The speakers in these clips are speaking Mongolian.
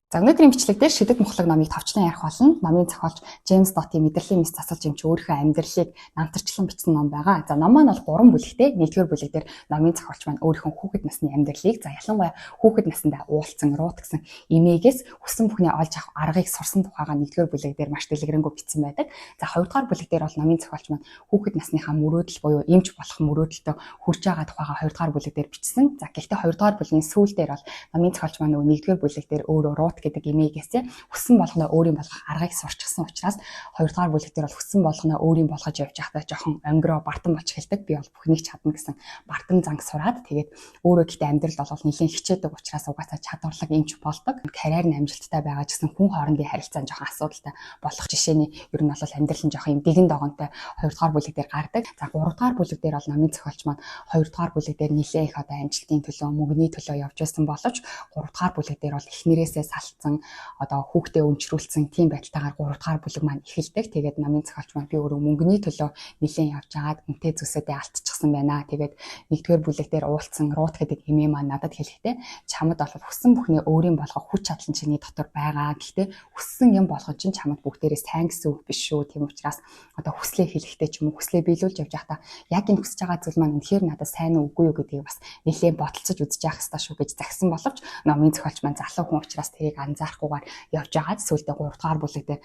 За өнөөдрийн бичлэг дээр шидэг мухлаг номыг товчлон ярих болно. Номын зохиолч Джеймс Доти мэдрэлийн мэс засалж юмч өөрийнхөө амьдралыг намтарчлан бичсэн ном байгаа. За ном маань бол 3 бүлэгтэй. Нэгдүгээр бүлэг дээр номын зохиолч маань өөрийнхөө хүүхэд насны амьдралыг, за ялангуяа хүүхэд насндаа уулцсан, руутгсан эмээгээс хүссэн бүхнээ олж авах аргыг сурсан тухайга нэгдүгээр бүлэг дээр маш дэлгэрэнгүй бичсэн байдаг. За хоёрдугаар бүлэг дээр бол номын зохиолч маань хүүхэд насныхаа мөрөөдөл буюу эмч болох мөрөөдөлтөө хүрч байгаа тухайга хоёрдугаар бүлэг дээр бичсэн. За гэхдээ хоёрдугаар бүлгийн сүүл дээр бол номын зохиолч маань нөгөө нэгдүгээр бүлэг дээр өөрөө гэдэг эмээгээс хүссэн болгоноо өөрийн болгох аргыг сурчсан учраас хоёрдугаар бүлэг дээр бол хүссэн болгоноо өөрийн болгож явж байхдаа жоохон өнгөрөө бартан болж эхэлдэг. Би бол бүхнийг чадна гэсэн бартан занг сураад тэгээд өөрөө гэхдээ амьдрал бол нэлээд хичээдэг учраас угаасаа чадварлаг эмч болдог. Карьер нь амжилттай байгаа ч гэсэн хүн хоорондын харилцаа жоохон асуудалтай болох жишээний ер нь бол амьдрал нь жоохон юм дэгэн догонтой хоёрдугаар бүлэг дээр гардаг. За гуравдугаар бүлэг дээр бол номын зохиолч маань хоёрдугаар бүлэг дээр нэлээд их одоо амжилтын төлөө мөнгөний төлөө явж байсан боловч гуравдугаар бүлэг дээр бол эхнэрээсээ салцсан одоо хүүхдээ өнчрүүлсэн тийм байдалтайгаар 3 дахь бүлэг маань эхэлдэг. Тэгээд намын зохиолч маань би өөрөө мөнгөний төлөө нэлээд явж агаад үнтэй зүсэдээ алдчихсан байна. Тэгээд нэгдүгээр бүлэг дээр уулцсан руут гэдэг эмээ маань надад хэлэхдээ чамд бол хүссэн бүхнээ өөрийн болгох хүч чадал чиний дотор байгаа. Гэхдээ хүссэн юм болгон чинь чамд бүгдээрээ сайн гэсэн үг биш шүү. Тийм учраас одоо хүслээ хэлэхдээ ч юм уу хүслээ биелүүлж явж байхдаа яг энэ хүсэж байгаа зүйл маань үнэхээр надад сайн уу үгүй юу гэдгийг бас нэлээд бодолцож үзэж явах хэрэгтэй шүү гэж загсан боловч номын зохиолч маань залуу хүн учраас тэрийг анзаарахгүйгээр явж байгаад сүүлдээ 3 дахь бүлэг дээр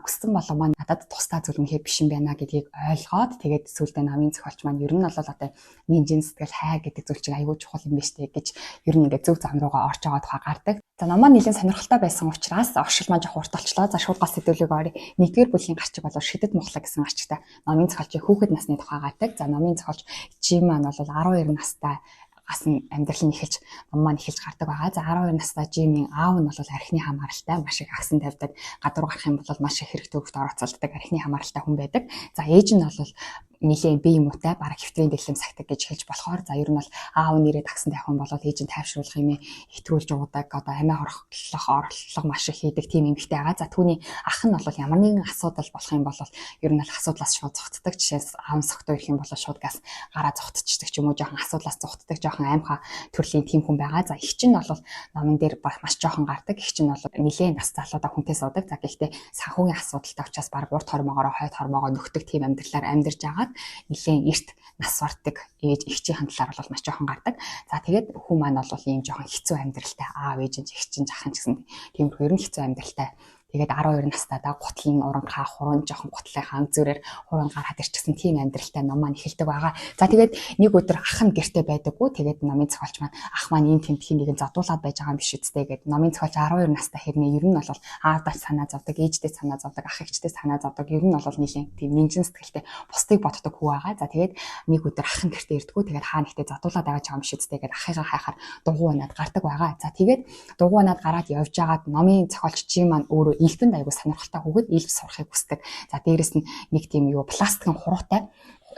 хүссэн болоо маань надад тусдаа зүйл үнэхээр биш юм байна гэдгийг ойлгоод тэгээд сүүлдээ намын зохиолч маань ер нь бол одоо нинжин сэтгэл хай гэдэг зүйл чинь аюул чухал юм биш үү гэж ер нь ингээд зөв зам руугаа орж байгаа тухай гардаг. За намаа нэлээд сонирхолтой байсан учраас оршил маань жоох урт болчлоо. За шууд гол сэдвүүг оръё. Нэгдүгээр бүлгийн гарчиг бол шидэт мухлаг гэсэн гарчигтай номын зохиолчийн хүүхэд насны тухай гардаг. За номын зохиолч Жим маань бол 12 настай асан амьдрал нь эхэлж ном маань эхэлж гардаг байгаа. За 12 настай Жимийн аав нь бол архины хамааралтай маш их агсан тавьдаг. Гадуур гарах юм бол маш их хэрэг төвөгт орооцолддог архины хамааралтай хүн байдаг. За ээж нь бол нэлээд бие юмтай бараг хэвтрийн дэглэм сагтаг гэж хэлж болохоор за ер нь бол аав нэрээ тагсан тайхан бол ээж нь тайвшруулах юм хэтрүүлж уудаг одоо амиа хорхлох орлого маш их хийдэг тийм эмэгтэй байгаа. За түүний ах нь бол ямар нэгэн асуудал болох юм бол ер нь бол асуудлаас шууд зогтдог. Жишээс аав согтоо ирэх юм бол шууд газ гараа зогтчихдаг ч юм уу жоохон асуудлаас зогтдог жоохон аимхаа төрлийн тийм хүн байгаа. За эгч нь бол номон дээр маш жоохон гардаг. Эгч нь бол нэлээд нас залуудаа хүнтэй суудаг. За гэхдээ санхүүгийн асуудалтай учраас баг урт хормоогоор хойд хормоогоо нөхдөг тийм амьдралаар амьдарч байгаа. Нэлээд эрт нас бардаг эгчийн хандлаар бол маш жоохон гардаг. За тэгээд хүн маань бол ийм жоохон хэцүү амьдралтай аав ээж нь эгчин жахан ч гэсэн тиймэрхүү ер нь хэцүү амьдралтай. Тэгээд 12 настайдаа гутлын уранхаа хуран жоохон гутлынхаа зүрээр хуран гараад ирчихсэн тийм амьдралтай ном маань эхэлдэг байгаа. За тэгээд нэг өдөр ах нь гэртээ байдаггүй. Тэгээд номын зохиолч маань ах маань ийм тэмдхийн нэгэн задуулаад байж байгаа юм биш үсттэй гэдэг. Номын зохиолч 12 настай хэрнээ ер нь бол аавдаа санаа зовдөг, ээждээ санаа зовдөг, ах эгчдээ санаа зовдөг. Ер нь бол нийлэн тийм нинжин сэтгэлтэй бусдыг боддог хүү байгаа. За тэгээд нэг өдөр ах нь гэртээ ирдэггүй. Тэгээд хаа нэгтээ задуулаад байгаа юм биш үсттэй гэдэг ахыгаа хайхаар дугуй унаад гардаг байгаа. За тэгээд дугуй унаад гараад явж байгаад номын зохиолч Жим маань өөрөө элбэнд аягүй сонирхолтой хүүхэд элб сурахыг хүсдэг. За дээрэс нь нэг тийм пластикын хуруутай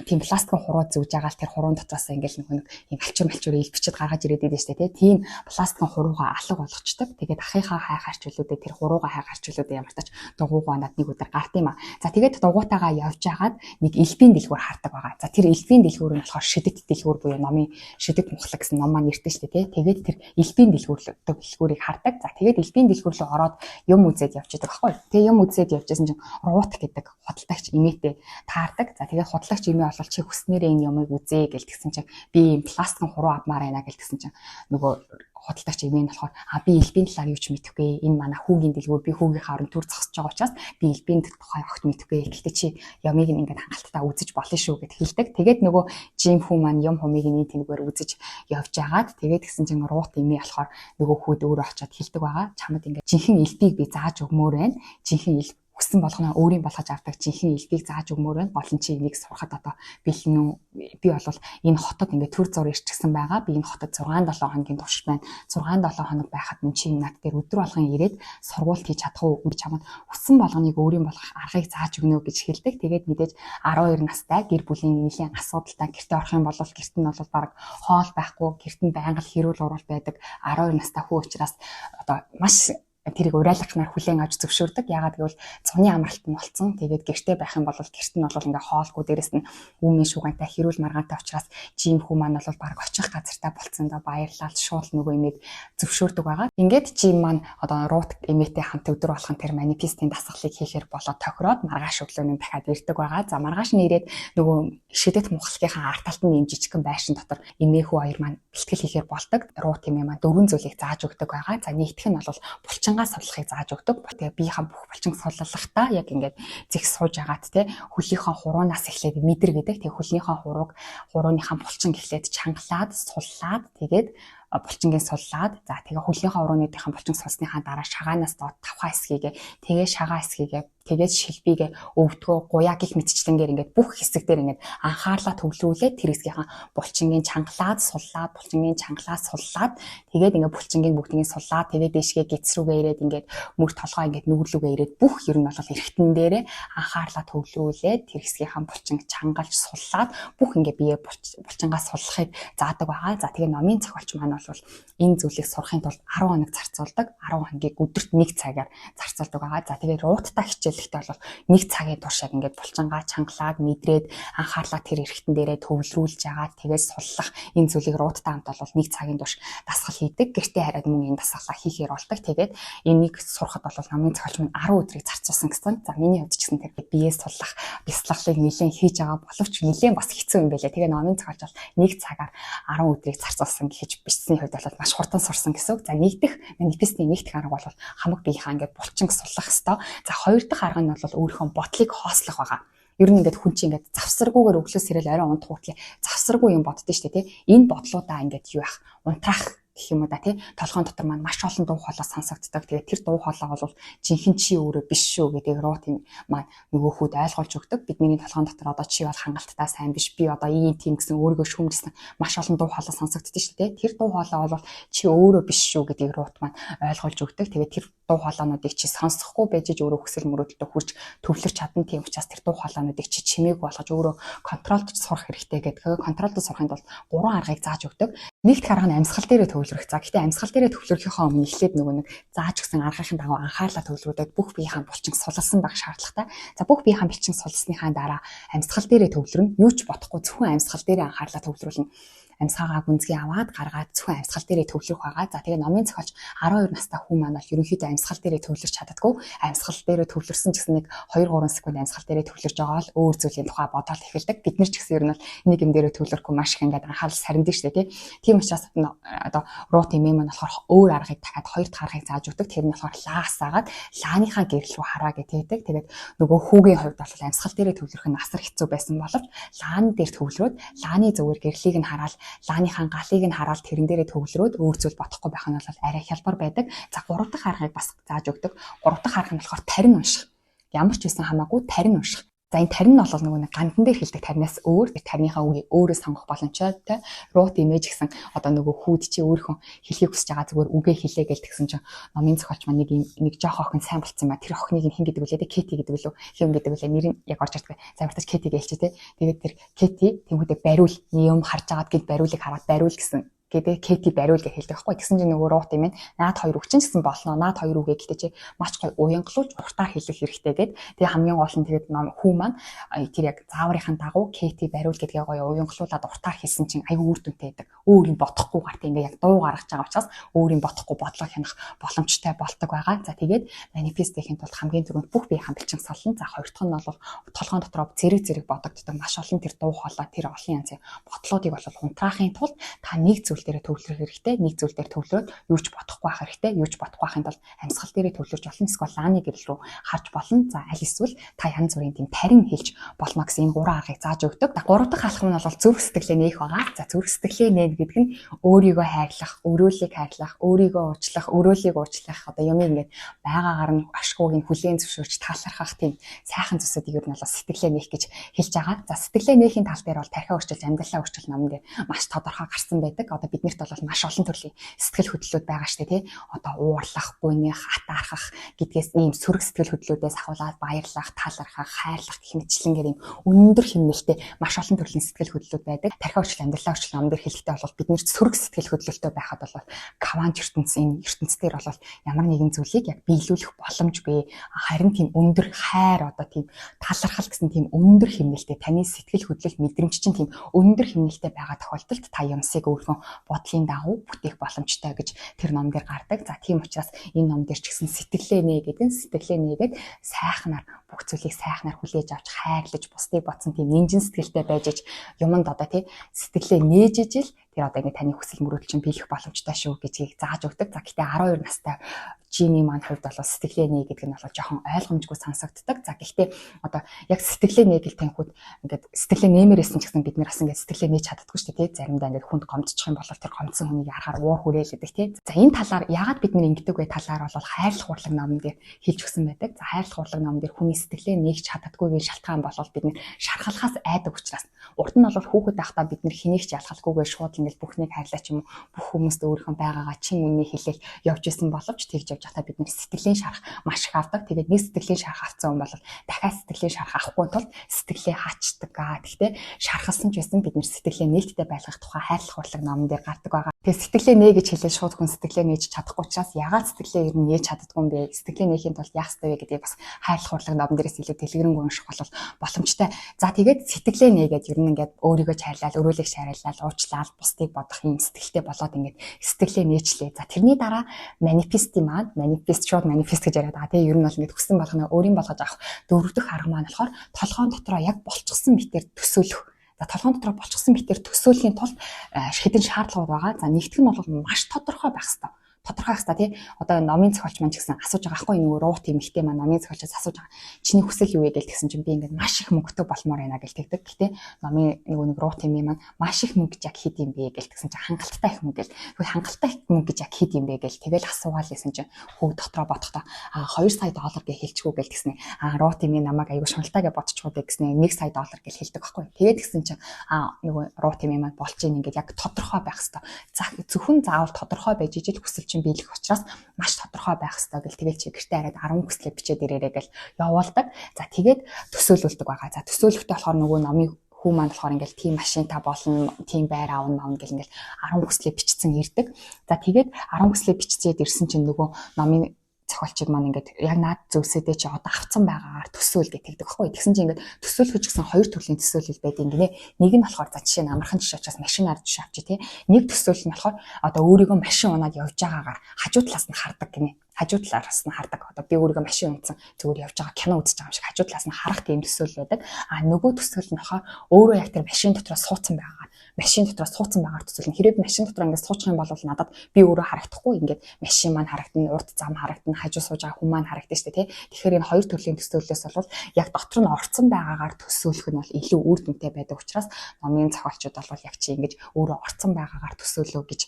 тийм пластикын хуруу зүүж байгаа л тэр хуруун дотроос ингээл нэг юм алчур элбчэд гаргаж ирээд байдаг шүү дээ. Тийм пластикын хуруугаа алга болгочдөг. Тэгээд ахыхаа хай харчулуудыг тэр хуруугаа хай харчулуудыг ямар ч тач дугуйгаа надад нэг өдөр гард юм а. За тэгээд дугуйтайгаа явж байгаад нэг элбийн дэлгүүр хардаг байгаа. За тэр элбийн дэлгүүр нь болохоор шидэт дэлгүүр буюу номын шидэт мухлаг гэсэн ном маань нэртэй шүү дээ. Тэгээд тэр элбийн дэлгүүрийг хардаг. За тэгээд элбийн дэлгүүр рүү ороод юм үзээд явж байдаг байхгүй. Тэгээд юм үзээд явжсэн чинь руут гэдэг худалдагч эмээтэй таардаг. За тэгээд худалдагч эмээ болол чи хүснээрээ энэ юмыг үзээ гэлтгсэн чинь би юм пластикын хуруу авмаар байна гэлтгсэн чинь нөгөө худалдагч эмээ нь болохоор би элбийн талаар юу ч мэдэхгүй энэ манай хүүгийн дэлгүүр би хүүгийн харан төр зогсож байгаа учраас би элбийн тухай огт мэдэхгүй гэхдээ чи ямыг ингээд хангалттай үзэж болно шүү гэд хэлдэг. Тэгээд нөгөө Жим хүү маань юм хумыг энэ тэнгээр үзэж явж байгаад тэгээд гисэн чинь руут эмээ болохоор нөгөө хүүд өөрөө очиод хэлдэг байгаа. Чамд ингээд жинхэнэ элбийг би зааж өгмөр байна. Жинхэнэ элб хүссэн болгоноо өөрийн болгож авдаг жинхэнэ элбийг зааж өгмөр байна. Гол нь чи энийг сурахад одоо бэлэн үү? Би бол энэ хотод ингээд төр зур ирчихсэн байгаа. Би энэ хотод 6-7 хоногийн турш байна. 6-7 хоног байхад минь чи над дээр өдөр болгон ирээд сургуульд хийж чадах уу? Чамд хүссэн болгоныг өөрийн болгох аргыг зааж өгнө гэж хэлдэг. Тэгээд мэдээж 12 настай гэр бүлийн нэлийн асуудалтай гэртээ орох юм бол гэрт нь бол баг хоол байхгүй, гэрт нь байнга хэрүүл урал байдаг 12 настай хүү учраас одоо маш тэрийг урайлахнаар хүлээн авч зөвшөөрдөг. Яагаад гэвэл цуны амралт нь болцсон. Тэгээд гэртээ байх юм бол гэрт нь бол ингээ хоолгүй, дээрэс нь үүмийн шугантай, хэрүүл маргаантай учраас жим хүү маань бол баг очих газартай болцсон да баярлал шууд нөгөө имийг зөвшөөрдөг байгаа. Ингээд жим маань одоо руут эмээтэй хамт өдөр болгон тэр манифестийн дасгалыг хийхээр болоод тохироод маргааш өглөөний дахиад ирдэг байгаа. За маргааш нь ирээд нөгөө шидэт мухлагийнхаа арт талд нь юм жижигхэн байшин дотор эмээ хүү хоёр маань бэлтгэл хийхээр болдог. Руут эмээ маань 4 зүйлийг зааж өгдөг байгаа. За нэгдүгт нь бол булчингаа суллахыг зааж өгдөг. Тэгээ биеийнхаа бүх булчин суллахтаа яг ингээд зих сууж агаад те хөлийнхаа хуруунаас эхлээд мэдэр гэдэг. Тэгээ хөлнийхаа хурууныхаа булчин эхлээд чангалаад суллаад тэгээд булчингийн суллаад за тэгээ хөлнийхаа урууныхаа булчин сулсныхаа дараа шагаанаас доод тавхаа хэсгийгээ тэгээ шагаа хэсгийгээ тэгээд шилбигээ өвдгөө гуяа гих мэтчлэнгээр ингээд бүх хэсэг дээр ингээд анхаарлаа төвлөрүүлээд тэр хэсгийнхаа булчингийн чангалаад суллаад тэгээд ингээд булчингийн бүгднийг суллаад тэгээд дэшгээ гиц рүүгээ ирээд ингээд мөр толгой ингээд нүглүүгээ ирээд бүх ер нь бол эргэтэн дээрээ анхаарлаа төвлөрүүлээд тэр хэсгийнхаа булчин чангалж суллаад бүх ингээд бие булчингаа суллахыг заадаг байгаа. За тэгээ номын зохиолч маань бол энэ зүйлийг сурахын тулд 10 хоног зарцуулдаг. 10 хоногийг өдөрт 1 цагаар зарцуулдаг байгаа. За тэгээ рууттай хичээлэхдээ бол 1 цагийн турш яг ингээд булчингаа чангалаад мэдрээд анхаарлаа тэр эргэтэн дээрээ төвлөрүүлж агаад тэгээд суллах энэ зүйлийг рууттай хамт бол 1 цагийн турш дасгал хийдэг. Гэртээ хараад мөн энэ дасгалаа хийхээр болдог. Тэгээд энийг сурахад бол номын зохиолч маань 10 өдрийг зарцуулсан гэсэн. За миний хувьд ч гэсэн тэр биеэ суллах, бяцлаглалыг нэлээд хийж байгаа боловч нэлээд бас хэцүү юм байлаа. Тэгээ номын зохиолч бол 1 цагаар 10 өдрийг зарцуулсан гэж бичсэн хувьд бол маш хурдан сурсан гэсэн үг. За нэгдэх манифестийн нэгдэх арга бол хамаг биеийнхаа ингээд булчин суллах хэвээр. За хоёр дахь арга нь бол өөрийнхөө бодлыг хоослох байгаа. Ер нь ингээд хүн чинь ингээд завсаргүйгээр өглөөс ирэл орой унтах хүртэл завсаргүй юм боддөө штэ тий. Энэ бодлуудаа ингээд юу яах? Унтраах гэх юм уу да тий. Толгойн дотор маань маш олон дуу хоолой сонсогддог. Тэгээд тэр дуу хоолой бол жинхэнэ чи өөрөө биш шүү гэдэг руут маань нөгөө хүүд ойлгуулж өгдөг. Бидний толгойн дотор одоо чи бол хангалттай сайн биш. Би одоо ийм тийм гэсэн өөрийгөө шүүмжилсэн маш олон дуу хоолой сонсогддог шүү дээ. Тэр дуу хоолой бол чи өөрөө биш шүү гэдгийг руут маань ойлгуулж өгдөг. Тэгээд тэр дуу хоолойнуудыг чи сонсохгүй байж өөрөө хүсэл мөрөөдөлтөд хүрч төвлөрч чадна. Тийм учраас тэр дуу хоолойнуудыг чи чимээг болгож өөрөө контролдож сурах хэрэгтэй гэдэг. Контролдож сурахын тулд 3 аргыг зааж өгдөг. Нэгд арга нь амьсгал дээрээ төвлөрөх. За гэхдээ амьсгал дээрээ төвлөрөхийнхөө өмнө эхлээд нөгөө нэг зааж өгсөн аргын дагуу анхаарлаа төвлөрүүлээд бүх биеийн булчин сулсан байх шаардлагатай. За бүх биеийн булчин сулсныхаа дараа амьсгал дээрээ төвлөрнө. Юу ч бодохгүй зөвхөн амьсгал дээрээ анхаарлаа төвлөрүүлнэ. Амьсгаагаа гүнзгий аваад гаргаад зөвхөн амьсгал дээрээ төвлөрөх байгаа. За тэгээ номын зохиолч 12 настай хүн маань бол ерөнхийдөө амьсгал дээрээ төвлөрч чаддаггүй. Амьсгал дээрээ төвлөрсөн ч гэсэн нэг 2-3 секунд амьсгал дээрээ төвлөрж байгаа бол өөр зүйлийн тухай бодоод эхэлдэг. Бид нар ч гэсэн ер нь бол нэг юм дээрээ төвлөрөхгүй маш их ингээд анхаарал сарнидэ штэ тий. Тийм учраас одоо руут эмээ маань болохоор өөр аргыг дахиад 2 дахь аргыг зааж өгдөг. Тэр нь болохоор лаас агаад лааныхаа гэрэл рүү хараа гэдэг. Тэгээд нөгөө хүүгийн хувьд бол амьсгал дээрээ төвлөрөх нь асар хэцүү байсан боловч лаан дээр төвлөрөөд лааны зөвөр гэрлийг нь хараад лааныхаа галыг нь хараад тэрэн дээрээ төвлөрөөд өөр зүйл бодохгүй байх нь бол арай хялбар байдаг. За 3 дахь аргыг бас зааж өгдөг. 3 дахь арга нь болохоор тарин унших. Ямар ч байсан хамаагүй тарин унших. За энэ тарин нь бол нөгөө нэг гандан дээр хэлдэг таринаас өөр тэр тарныхаа үгийг өөрөө сонгох боломжтой. Руут имэж гэсэн одоо нөгөө хүүд чи өөрийнхөө хэлхийг хүсэж байгаа зүгээр үгээ хэлээ гэж тэгсэн чинь номын зохиолч маань нэг жоох охин сайн болцсон юм ба тэр охиныг хэн гэдэг вүлээ Кэти гэдэг вүлээ хэм гэдэг вүлээ нэр нь яг орж ирдэг. Замартаж Кэти гэлчээ те. Тэгээд тэр Кэти тэмүүдэд бариул юм харж агаад гинт бариулыг хараад бариул гэсэн гэдэг Кэти бариул гэж хэлдэг байхгүй. Тэгсэн чинь нөгөө руут юм наад хоёр үг чинь гэсэн болно. Наад хоёр үгээ гэхдээ чи маш гоё уянгалуулж уртаар хэлэх хэрэгтэй гэд. Тэгээ хамгийн гол нь тэгээд хүү маань тэр яг зааврынхаа дагуу Кэти бариул гэдгээ гоё уянгалуулад уртаар хэлсэн чинь аюу үр дүнтэй байдаг. Өөр юм бодохгүй гарт ингээ яг дуу гаргаж байгаа учраас өөр юм бодохгүй бодлоо хянах боломжтой болдог байгаа. За тэгээд манифестэхийн тулд хамгийн түрүүнд бүх биеийн хамбалчин солно. За хоёр дахь нь бол толгойн дотроо зэрэг бодогддог маш олон тэр дуу хоолой тэр олон янзын бодлоодыг бол унтраахын тулд та нэг зүйл дээрээ төвлөрөх хэрэгтэй. Нэг зүйл дээр төвлөрөөд юу ч бодохгүй байх хэрэгтэй. Юу ч бодохгүй байхын тулд амьсгал дээрээ төвлөрч олон эсвэл лааны гэрэл рүү харж болно. За аль эсвэл та янз бүрийн тийм тарин хэлж болно гэсэн энэ 3 аргыг зааж өгдөг. 3 дахь алхам нь бол зүрх сэтгэлээ нээх байгаа. За зүрх сэтгэлээ нээх гэдэг нь өөрийгөө хайрлах, өрөөлийг хайрлах, өөрийгөө уучлах, өрөөлийг уучлах одоо юм ингээд байгаагаар нь ашгүйг хүлээн зөвшөөрч талархах тийм сайхан зүйлсүүдийг ер нь бол сэтгэлээ нээх гэж хэлж байгаа. За сэтгэлээ нээхийн тал дээр бол тархиа өөрчилж амьдралаа өөрчилж номон дээр маш тодорхой гарсан байдаг. Одоо биднэрт бол маш олон төрлийн сэтгэл хөдлөлүүд байгаа шүү дээ, тий. Одоо уурлах, гуйнах, хатаархах гэдгээс ийм сөрөг сэтгэл хөдлөлүүдээс ахуулаад баярлах, талархах, хайрлах гэх мэтчлэнгээр ийм өндөр хэмнэлтэй маш олон төрлийн сэтгэл хөдлөлүүд байдаг. Тархи орчил, амьдралаа орчил ном дээр хэлэхдээ бол биднэрт сөрөг сэтгэл хөдлөлтөй байхад бол квант ертөнцийн ертөнцийн бол ямар нэгэн зүйлийг яг биелүүлэх боломжгүй. Харин тийм өндөр хайр, одоо тийм талархал гэсэн тийм өндөр хэмнэлтэй таны сэтгэл хөдлөл мэдрэмж чинь тийм өндөр хэмнэлтэй байгаа тохиолдолд та юмсыг өөрийнхөө бодлын дагуу бүтээх боломжтой гэж тэр ном дээр гардаг. За тийм учраас энэ ном дээр ч гэсэн сэтгэлээ нээ гэдэг нь сэтгэлээ нээгээд сайхнаар бүх зүйлийг сайхнаар хүлээж авч хайрлаж бусдыг бодсон тийм нэмжин сэтгэлтэй байж иж юмд одоо тий сэтгэлээ нээж ижил тэр одоо ингэ таны хүсэл мөрөөдөл чинь биелэх боломжтой шүү гэдгийг зааж өгдөг. За гэтээ 12 настай Жими маань хувьд бол сэтгэлээ нээ гэдэг нь бол жоохон ойлгомжгүй сонсогддог. За гэхдээ одоо яг сэтгэлээ нээгэл танихуд ингээд сэтгэлээ нэмэрсэн ч гэсэн бид нар бас ингээд сэтгэлээ нээж чаддаггүй шүү дээ. Заримдаа ингээд хүнд гомдчих юм бол тэр гомдсон хүнийг харахаар уур хүрээлэдэг тий. За энэ талаар яагаад бид нар ингэдэг вэ талаар бол хайрлах урлаг номон дээр хэлж өгсөн байдаг. За хайрлах урлаг номон дээр хүний сэтгэлээ нээгч чаддаггүйгийн шалтгаан бол бид нар шархалхаас айдаг учраас урд нь бол хүүхэд байхдаа бид нар хэнийг ч ялгалгүйгээр шууд ингээд бүхнийг хайрлаа ч юм уу бүх хүмүүст өөрийнхөө байгаагаа чин үнний хэлэл явж исэн боловч тэгж явж байхдаа бид нар сэтгэлийн шарах маш их авдаг. Тэгээд нэг сэтгэлийн шарах авсан хүн бол дахиад сэтгэлийн шарах авахгүй тул сэтгэлээ хаачдаг. Гэхдээ шархалсан ч байсан бид нар сэтгэлээ нээлттэй байлгах тухай хайрлах урлаг номон дээр гардаг байгаа. Тэгээд сэтгэлээ нээ гэж хэлээд шууд хүн сэтгэлээ нээж чадахгүй учраас ягаад сэтгэлээ ер нь нээж чаддгүй юм бэ? Сэтгэлээ нээхийн тулд яах ёстой вэ гэдгийг бас хайрлах урлаг номон дээрээс илүү дэлгэрэнгүй унших бол боломжтой. За тэгээд сэтгэлээ нээгээд ер нь ингээд өөрийгөө чайлаад, өрөөлийг шарайлал, уучлаад, бусдыг бодох юм сэтгэлтэй болоод ингээд сэтгэлээ нээчлээ. За тэрний дараа манифест шууд манифест гэж яриад байгаа. Тэгээ ер нь бол ингээд хүссэн болгоно өөрийн болгож авах дөрөвдөх арга маань болохоор толгоон дотроо яг болчихсон битээр төсөөлөх. За толгоон дотроо болчихсон битээр төсөөлөхийн тулд хэдэн шаардлагууд байгаа. За нэгдүгээр нь бол маш тодорхой байх хэрэгтэй. Тодорхой хэвээр тий одоо номын зохиолч маань ч гэсэн асууж байгаа аахгүй нөгөө руут эмэгтэй маань номын зохиолчоос асууж байгаа чиний хүсэл юу вэ гэж тэгсэн чинь би ингээд маш их мөнгөтэй болмоор байна гэж тэгдэг. Гэтэ номын нөгөө нэг руут эмээ маань маш их мөнгө яг хэд юм бэ гэж тэгсэн чинь хангалттай их мөнгө гэл. Тэгвэл хангалттай их мөнгө гэж яг хэд юм бэ гэж тэгэл асуугаал гэсэн чинь хүү дотроо бодохдоо 2 сая доллар гэж хэлчихгүй гэж тэгснэ. Руут эмээ намайг аягүй шуналтаа гэж бодчихгүй бэ гэснэ 1 сая доллар гэж хэлдэг аахгүй. Тэгээд тэгсэн чинь нөгөө руут эмээ маань болж ийн ингээд яг тодорхой байх хэвээр. За зөвхөн заавал тодорхой байж ижил хүсэл чинь биелэх учраас маш тодорхой байх хэрэгтэй гэл тэгээд чи гэртээ хараад 10 хүслээ бичээд ирээрэй гэл явуулдаг. За тэгээд төсөөлүүлдэг байгаа. За төсөөлөхтэй болохоор нөгөө номын хүү маань болохоор ингээл тийм машин та болно, тийм байр аавна гэл ингээл 10 хүслээ бичсэн ирдэг. За тэгээд 10 хүслээ бичээд ирсэн чинь нөгөө номын зохиолчид маань ингээд яг наад зөвсөдөө чи одоо авцсан байгаагаар төсөөл гэдэг байхгүй. Тэгсэн чинь ингээд төсөөлөх гэсэн хоёр төрлийн төсөөлөл байдаг гинэ. Нэг нь болохоор за жишээ нь амархан жишээ учраас машинаар жишээ авчи тий. Нэг төсөөлөл нь болохоор одоо өөрийгөө машин унаад явж байгаагаар хажуу талаас нь хардаг гинэ. Хажуу талаас нь хардаг. Одоо би өөрийгөө машин унтсан зүгээр явж байгаа кино үзэж байгаа юм шиг хажуу талаас нь харах тийм төсөөлөл байдаг. Нөгөө төсөөлөл нь болохоор өөрөө яг тэр машин дотор суудсан байгаагаар машин дотор суудсан байгаагаар төсөөлнө. Хэрэг машин дотор ингээд суучих юм бол надад би өөрөө харагдахгүй ингээд машин маань харагдана, урд зам харагдана, хажуу сууж байгаа хүн маань харагдана шүү дээ тий. Тэгэхээр энэ хоёр төрлийн төсөөллөөс бол яг дотор нь орцсон байгаагаар төсөөлөх нь бол илүү үр дүнтэй байдаг учраас номын зохиолчид бол яг чи ингэж өөрөө орцсон байгаагаар төсөөлөө гэж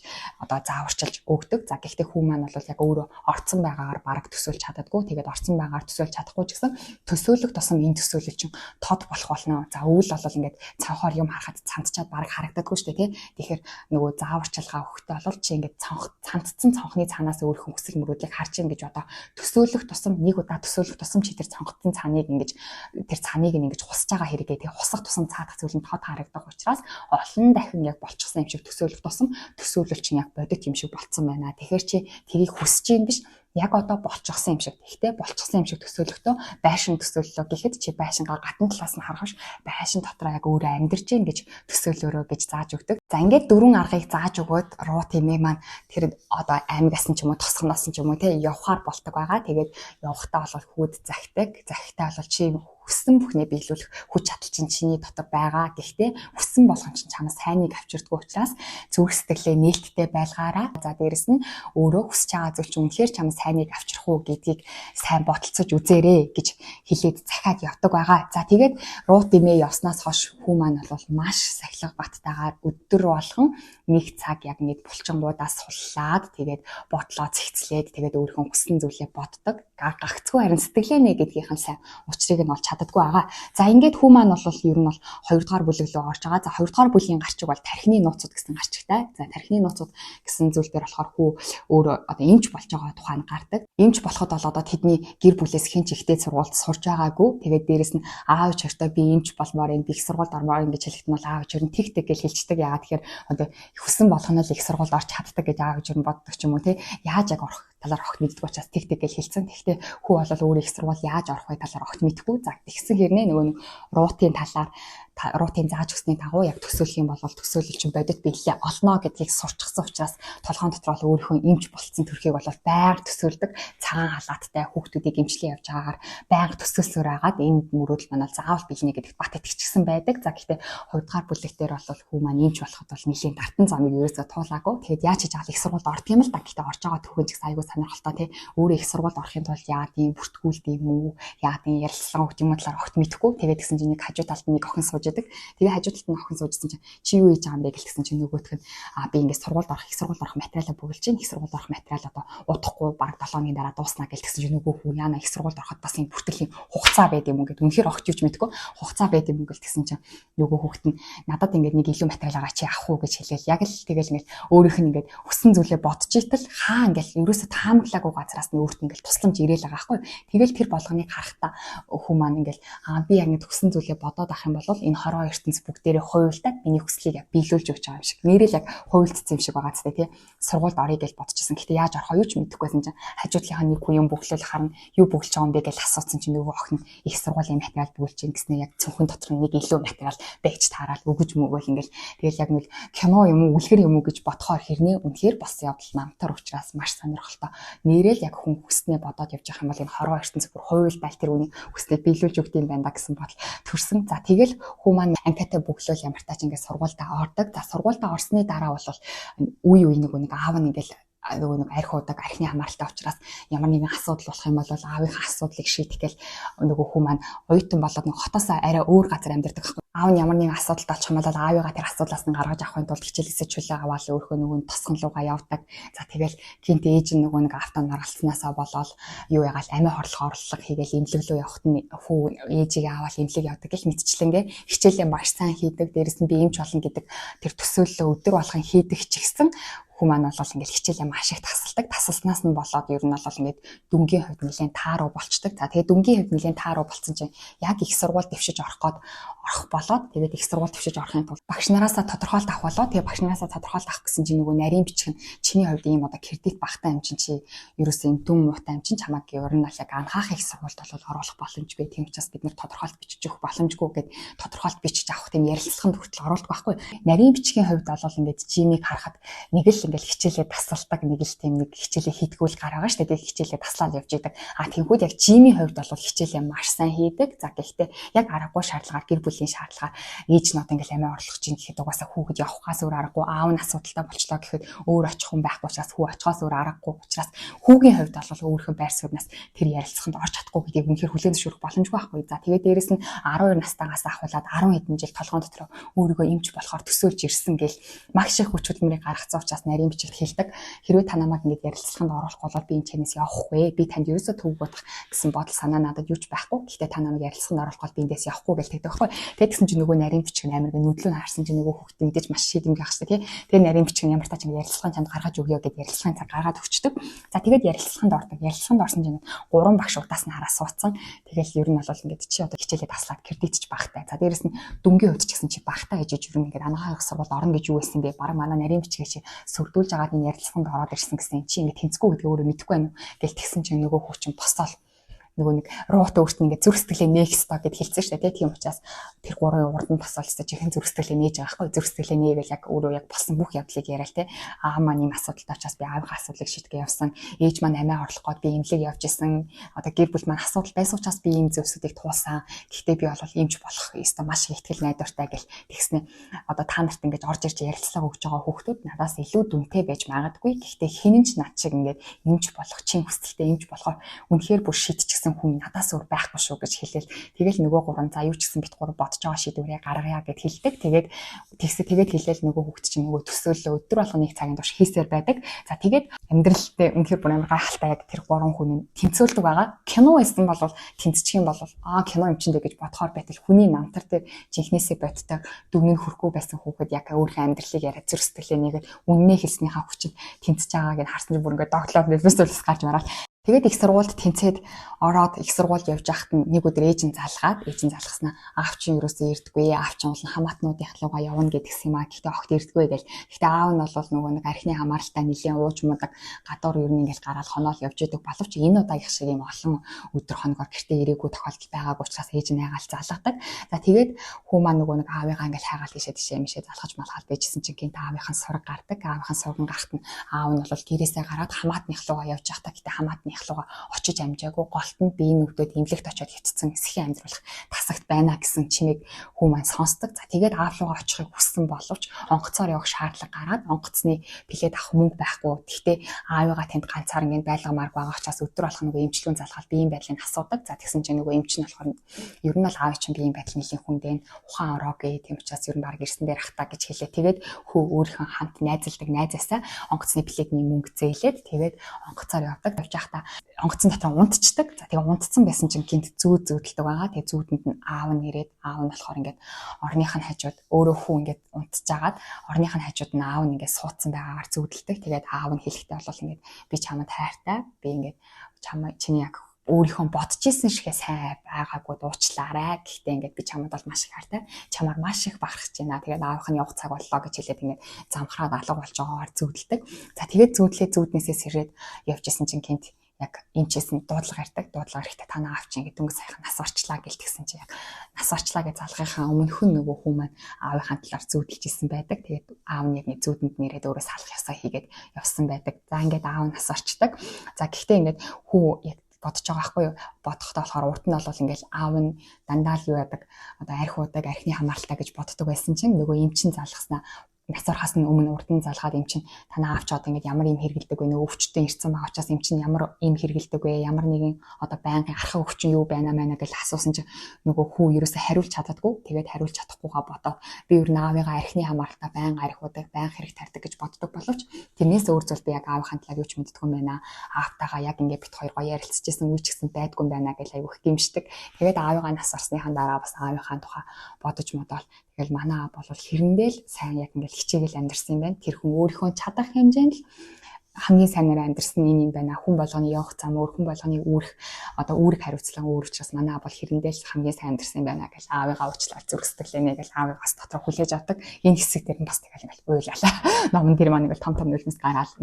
одоо зааварчилж өгдөг. За гэхдээ хүн маань бол яг өөрөө орцсон байгаагаар бараг төсөөлж чаддаггүй. Тэгээд орцсон байгаагаар төсөөлж чадахгүй ч гэсэн төсөөлөх тусам энэ төсөөлөл чинь тод болох болно. За өвөл бол ингээд цанхоор юм харахад цантчаад бараг харагддаггүй шүү дээ тий. Тэгэхээр нөгөө зааварчилгаа өгөхдөө бол чи ингээд цантцсан цонхны цаанаас өөрийнхөө хүсэл мөрөөдлийг харж ийн гэж одоо төсөөлөх тусам нэг удаа төсөөлөх тусам чи тэр цонхтын цааныг ингэж тэр цааныг ингэж хусаж байгаа хэрэгээ тий хусах тусам цаадах зүйл нь тод харагдах учраас олон дахин яг болчихсон юм шиг төсөөлөх тусам төсөөлөл чинь яг бодит юм шиг болцсон байна. Тэгэхээр чи тэрийг хүсэж ийн биш яг одоо болчихсон юм шиг. Гэхдээ болчихсон юм шиг төсөөлөхдөө байшин төсөөллөө гэхэд чи байшингаа гадна талаас нь харахш байшин дотроо яг өөрөө амьдарч ийн гэж төсөөлөөрөө гэж зааж өгдөг. За ингээд дөрвөн аргыг зааж өгөөд руу тэмээ маань тэр одоо аймагаас нь ч юм уу тосгоноос нь ч юм уу тий явахаар болдог байгаа. Тэгээд явахдаа бол хүүд захидаг. Захихдаа бол чи хүссэн бүхнээ биелүүлэх хүч чадал чинь чиний дотор байгаа. Гэхдээ хүссэн болгон чинь чамаас сайныг авчирдгүй учраас зүрх сэтгэлээ нээлттэй байлгаараа. За дээрэс нь өөрөө хүсэж байгаа зүйл чинь үнэхээр чамаас сайныг авчрах уу гэдгийг сайн бодолцож үзээрэй гэж хэлээд захиад явдаг байгаа. За тэгээд руу дэмээ явснаас хойш хүү маань бол маш сахилга баттайгаар өдөр болгон нэг цаг яг нэг булчингуудаа суллаад тэгээд бодлоо цэгцлээд тэгээд өөрийнхөө хүссэн зүйлээ боддог. Гагцгүй харин сэтгэлээ нэ гэдгийнх нь сайн учрыг нь олж чаддаггүй байгаа. За ингээд хүү маань бол ер нь бол 2 дугаар бүлэг рүү орж байгаа. За 2 дугаар бүлгийн гарчиг бол тархины нууцуд гэсэн гарчигтай. За тархины нууцуд гэсэн зүйл дээр болохоор хүү өөр одоо эмч болж байгаа тухай нь гардаг. Эмч болоход бол одоо тэдний гэр бүлээс хэн ч ихтэй сургуульд сурж байгаагүй. Тэгээд дээрэс нь аав ичээртэй би эмч болмоор энэ их сургуульд ормоор ингэж хэлэхэд нь бол аав ичээр нь тэг гэж хэлцдэг. Яагаад тэгэхээр одоо хүссэн болгоно л их сургуульд орж чаддаг гэж аав ичээр нь боддог ч юм уу тий. Яаж яг орох талаар огт мэддэг учраас тэг гэж хэлсэн. Гэхдээ хүү бол өөрөө их сургууль яаж орох вэ талаар огт мэдэхгүй. За тэгсэн хэрнээ нөгөө нэг руутын талаар руутын зааж өгсөний дагуу яг төсөөлөх юм бол төсөөлөл чинь бодит биелэлээ олно гэдгийг сурчсан учраас толгойн дотор бол өөрийнхөө эмч болцсон төрхийг бол байнга төсөөлдөг. Цагаан халааттай хүүхдүүдийг эмчлэн явж байгаагаар байнга төсөөлсөөр агаад энэ мөрөөдөл манайд заавал биелнэ гэдэгт бат итгэжсэн байдаг. За гэхдээ 2 дугаар бүлэг дээр бол хүү маань эмч болоход бол нэлийн тартан замыг ерөөсөө туулаагүй. Тэгээд яаж хийж авах их сургуульд орох юм л да. Гэхдээ орж байгаа түүхэн ч айгүй сонирхолтой тий. Өөрөө их сургуульд орохын тулд яа тийм бүртгүүлд юм уу? Яа тийм ярилцлага өгч юм талаар огт мэдэхгүй. Тэгээд гэсэн чинь нэг хажуу талд нэг охин сууж идэг. Тэгээ хажуу талд нь охин суужсэн чинь чи юу хийж байгаа юм бэ гэлтсэн чинь нөгөөх нь би ингээд сургуульд орох их сургуульд орох материалаа бүгэлж чинь их сургуульд орох материал одоо удахгүй баг 7 өдрийн дараа дуусна гэлтсэн чинь нөгөө хүү яана их сургуульд ороход бас юм бүртгэлийн хугацаа байд юм уу гэд үнэхээр огт юуч мэдэхгүй хугацаа байд юм гэлтсэн чинь нөгөө хүүхэд нь надад ингээд нэг илүү материал байгаа чи авах уу гэж хэлээл яг л тэгэл ингээд өөрийнх нь ингээд хүссэн зүйлээ бодож итэл хаа ингээд ерөөсө таамаглаагүй газраас нь өөрт ингээд тусламж ирээл байгаа байхгүй. Тэгэл тэр болгоныг харахтаа хүү маань ингээд би яг ингээд хүссэн зүйлээ бодоод авах юм бол энэ хороо ертөнц бүгдээрээ хуйлдаад миний хүслийг яг биелүүлж өгч байгаа юм шиг. Нэрэл яг хуйлдсан юм шиг байгаа зү тий. Сургуульд орё гэж бодчихсон. Гэхдээ яаж орох юу ч мэдэхгүйсэн чинь хажуудлынхаа нэг хүн юм бүглэл харна юу бүглэж байгаа юм бэ гэж асуусан чинь нөгөө охин их сургуулийн материал бүглэж чинь гэснээр яг цүнхэн дотор нэг илүү материал байж таараад өгөж мөгөөл ингээл тэгэл яг нэг кино юм уу үлгэр юм уу гэж бодохоор хэрнээ үнэхээр бос явдал намтар учраас маш сонирхолтой. Нэрэл яг хүн хүснээ бодоод явж байгаа юм бол энэ хороо ертөнц бүр хуйлдаал тэр үнийг хүснээ биелүүлж өгд юм байна да гэсэн бодол төрсөн. За тэгэл хүү маань анкетаа бүглөөл ямар тач ингээд сургуультай ордог. За сургуультай орсны дараа бол үе нэг аав нь ингээл нөгөө нэг арх удаг архины хамааралтай учраас ямар нэгэн асуудал болох юм бол аавынхаа асуудлыг шийдэх гээл нөгөө хүү маань оюутан болоод нэг хотоос арай өөр газар амьдардаг байхгүй. Аав нь ямар нэгэн асуудалд олчих юм бол аавыгаа тэр асуудлаас нь гаргаж авахын тулд хичээлээсээ чөлөө аваад өөрхөө нөгөө тосгон руугаа явдаг. За тэгэл гинт ээж нь нөгөө нэг автон наргалцснаасаа болоод юу ягаал амиа хорлох орлого хийгээл имлэг рүү явахт нь хүү ээжийг аваад имлэг явдаг гэх мэтчлэнгээ хичээлээ маш сайн хийдэг. Дээрэс нь би эмч болно гэдэг тэр төсөөллөө өдөр болгон хийдэг ч гэсэн хүү маань бол ингээд хичээлээ маш их тасалдаг. Тасалснаас нь болоод ер нь бол ингээд дүнгийн хувьд нэлээд тааруу болчдөг. За тэгээд дүнгийн хувьд нэлээд тааруу болцсон чинь яг их сургууль дэвшиж орох болоод тэгээд их сургууль дэвшиж орохын тулд багш нараасаа тодорхойлт авах болоо. Тэгээд багш нараасаа тодорхойлт авах гэсэн чинь нөгөө нарийн бичгэн чиний хувьд ийм одоо кредит багтаа юм чинь чи ерөөсөө юм дүн муутай юм чинь чамайг ер нь бол яг анхаах их сургуульд бол оруулах боломжгүй. Тийм учраас бид нэр тодорхойлт бичиж өгөх боломжгүй гэд тодорхойлт бичиж авах тийм ярилцлаганд хүртэл оруулдаг байхгүй. Нарийн бичгийн хувьд бол ингээд жимийг харахад нэг л ингээл хичээлээ тасалдаг нэг л тийм нэг хичээлээ хийдгүүл гараа шүү дээ. Хичээлээ таслаад явж идэг. Тэнгүүд яг жимийн хувьд бол хичээлээ маш сайн хийдэг. За гэхдээ яг аргагүй шаардлагаар гэр бүлийн шаардлагаар ээж нь одоо ингээл амиа орлох чинь гэхэд угаасаа хүүхэд явахаас өөр аргагүй аав нь асуудалтай болчлоо гэхэд өөр очих хүн байхгүй учраас хүү очихоос өөр аргагүй учраас хүүгийн хувьд бол өөрийнхөө байр сууриас тэр ярилцлаганд орж чадахгүй гэдгийг үнэхээр хүлээн зөвшөөрөх боломжгүй байхгүй. За тэгээд дээрэс нь 12 настайгаас ахуулаад 10 хэдэн жил толгойн дотор өөрийгөө эмч болохоор төсөөлж ирсэн гэл маш их хүч хөдөлмөрийг гаргацсан учраас нарийн бичиг хэлдэг. Хэрвээ та намайг ингэж ярилцлаганд оруулахгүй бол би энэ чанаас явахгүй. Би танд ерөөсөө төв бодох гэсэн бодол санаа надад юуч байхгүй. Гэхдээ та намайг ярилцлаганд оруулахгүй бол би эндээс явахгүй гэж тэгдэг байхгүй. Тэгээд гэсэн чинь нөгөө нарийн бичиг амир нүдлөө харсан чинь нөгөө хүүхдээ мэдээж маш шийдэмгий ахсдаг тий. Тэгээд нарийн бичиг ямар тач ярилцлагын чанд гаргаж өгөө гэд ярилцлагын цаг гаргаад өгчдөг. За тэгээд ярилцлаганд ордог. Ярилцлаганд орсон чинь 3 багш удаас нь хараа суудсан. Тэгэл ер нь бол ингэж чи одоо хичээлээ таслаад кредитч багтай. За дээрэс нь дүнгийн хувьд ч гэсэн чи багтай гэж ер нь ингэж анагаах сургууль орно гэж юу байсан бэ? Бараг манай нарийн бичгээ чи сөрдүүлж агаад энэ ярилцлаганд ороод ирсэн гэсэн чи ингэ тэнцгүй гэдгийг өөрөө мэдэхгүй байна. Гэл тэгсэн чинь нөгөө хүүчин босоол нөгөө нэг руут өөрт нь ингээ зүрх сэтгэлээ нээх ёстой гэд хэлсэн шүү дээ. Тийм учраас тэр гурван урд нь тасалцсан чихэн зүрх сэтгэлээ нээж байгаа байхгүй. Зүрх сэтгэлээ нээгээл яг өөрөө яг болсон бүх явдлыг яриа л те. Маань ийм асуудалтай учраас би аавынхаа асуудлыг шийдэгээ явсан. Ээж маань амиа орлох гээд би имлэг явж исэн. Одоо гэр бүл маань асуудал байсан учраас би ийм зөвсөдийг туулсан. Гэхдээ би бол эмч болох ёстой маш их ихтгэл найдвартай гэл тэгснэ. Одоо та нарт ингэж орж ирж ярилцлага өгж байгаа хүүхдүүд надаас илүү дүнтэй байж магадгүй. Гэхдээ хинэн ч над шиг ингээд эмч болох чин хүсэлтэй эмч болохоор үнэхээр бүр шийдчих гэсэн хүн надаас өөр байхгүй шүү гэж хэлээл тэгэл нөгөө гурван за юу ч гэсэн бит гурав бодож байгаа шийдвэрээ гаргая гэд хэлдэг. Тэгээд хэлээл нөгөө хүүхд чинь нөгөө төсөөлөө өдөр болгоны цагийн турш хийсээр байдаг. За тэгээд амьдралтай үнэхээр бүр амар гайхалтай яг тэр гурван хүн тэнцвэлдэг байгаа. Кино байсан бол тэнцчих юм бол кино юм чинь гэж бодохоор байтал хүний намтар дээр жинхнээсээ боддог дүгнэн хөрхөө байсан хүүхэд яг өөрийнхөө амьдралыг яриад зүрх сэтгэлээ нэгээд үннээ хэлснийхаа хүчин тэнцэж байгааг нь харсан чинь бүр ингээд доглоод нэлбэсүүлс гарч мараад тэгээд их сургуульд тэнцээд ороод их сургуульд явж байхад нэг өдөр ээж нь залгаснаа аав чинь юусоо ирдэггүй аав чинь бол хамаатнуудын халууга явна гэдгсэн юм аа гэхдээ огт ирдэггүй гэл. Гэхдээ аав нь бол нөгөө нэг архины хамааралтай нэлийн ууж муудаг гадуур ер нь ингээл гараад хоноол явж идэг боловч энэ удаагийнх шиг юм олон өдөр хоногор гэртээ ирээгүй тохиолдол байгаагүй учраас ээж нь ягаал залгадаг. За тэгээд хүү маань нөгөө нэг аавыгаа ингээл хайгаал тийшээ мишээ залгаж малгал байжсэн чинь гинт аавынхаа сураг гардаг. Аавынхаа сурган гарахт нь аав нь бол гэрээсээ гараад хамаатных руугаа явж байхдаа гэхдээ хамаатны руугаа очиж амжаагүй голтонд биеийн нөвдөд имлэгт очиод хитцсэн эсхийн амьдруулах тасагт байна гэсэн чимээг хүү маань сонсдог. За тэгээд аав руугаа очихыг хүссэн боловч онгоцоор явах шаардлага гараад онгоцны билет авах мөнгө байхгүй. Гэхдээ аавыгаа тэнд ганцаар ингээд байлгамааргүй байгаа учраас өдөр болох нөгөө эмчилгүүн залгаал биеийн байдлыг асуудаг. За тэгсэн чинь нөгөө эмч нь болохоор ер нь л аав чинь биеийн байдал нэлийн хүндээ ухаан ороо гээ тийм учраас ер нь баг ирсэн дээр ахтаа гэж хэлээ. Тэгээд хүү өөрийнхөө хамт найзалдаг найзаасаа онгоцны билетний мөнгө зээлээд тэгээд онгоцоор явдаг. Явж байхдаа онгоцон дотор унтцдаг. За тэгээ унтцсан байсан чинь гинт зүүд зүүдэлдэг байгаа. Тэгээ зүүдэнд нь аав нь ирээд аав нь болохоор ингээд орных нь хажууд өөрөө хүү ингээд унтж агаад орных нь хажууд нь аав нь ингээд суудсан байгаагаар зүүдэлдэг. Тэгээд аав нь хэлэхдээ бол ингээд би чамд хайртай. Би ингээд чиний яг өөрийнхөө бодож исэн шигээ сайн байгаагүй дуучлаарай. Гэхдээ ингээд би чамд бол маш их хайртай. Чамаар маш их бахархаж байна. Тэгээд аавах нь явах цаг боллоо гэж хэлээд ингээд замхраад алга болж байгаагаар зүүдэлдэг. За тэгээд зүүднээсээ сэрээд явж исэн чинь гинт яг эмчээс нь дуудлага ирдэг. Дуудлага ирэхдээ танаа аав чинь гэдэг өнгө сайхан нас орчлаа гэлтгсэн чинь яг нас орчлаа гэж залгахын өмнөхөн нөгөө хүн маань аавынхаа талаар зүүдэлж исэн байдаг. Тэгээд аав нь яг нэг зүүдэнд нэрээд өөрөө салах ёсоо хийгээд явсан байдаг. За ингээд аав нас орчдаг. За гэхдээ ингээд хүү яг бодож байгаа байхгүй юу? Бодохдоо болохоор урд нь бол ингээл аав нь дандаа л юу яадаг одоо архиудаг архины хамааралтай гэж боддог байсан чинь нөгөө эмчин залгаснаа нас орохоос нь өмнө урд нь залгаад эм чинь танаа авч одоо ингээд ямар юм хэргэлдэг вэ нөө өвчтөн ирсэн байгаа учраас эм чинь ямар юм хэргэлдэг вэ ямар нэгэн одоо байнгын архаг өвчин юу байна маа гэж асуусан чинь нөгөө хүү ерөөсө хариулж чаддаггүй тэгээд хариулж чадахгүйгаа бодоод би ер нь аавыгаа архины хамааралтай байнга архиудаг байнга хэрэг тарьдаг гэж боддог боловч тэрнээс өөр зүйл би яг аавынхаа талаар юу ч мэддэггүй юм байна аавтайгаа яг ингээд бит хоёр гоё ярилцчихсан үуч гэсэн байдгүй юм байна гэж айгүйх гимшдэг тэгээд аавыгаа нас орсныхаа дараа бас аавынхаа тухай бодож модол тэгэл манай аав бол хэрэндэл сайн яг ингээд хичээгэл амьдэрсэн юм байна. Тэр хүн өөрийнхөө чадах хэмжээнд л хамгийн сайнаар амьдэрсэн юм байна. Хүн болгоны явах зам өөр хүн болгоны үүрэг хариуцлага өөр учраас манай аав бол хэрэндэл хамгийн сайн амьдэрсэн юм байна гэж аавыгаа уучлаар зүрх сэтгэлээ гэж аавыгаас дотор хүлээж авдаг. Энэ хэсэг дээр нь бас тэгэл ингээд уйлалаа. Номон дээр маань ингээд том нулимс гараал.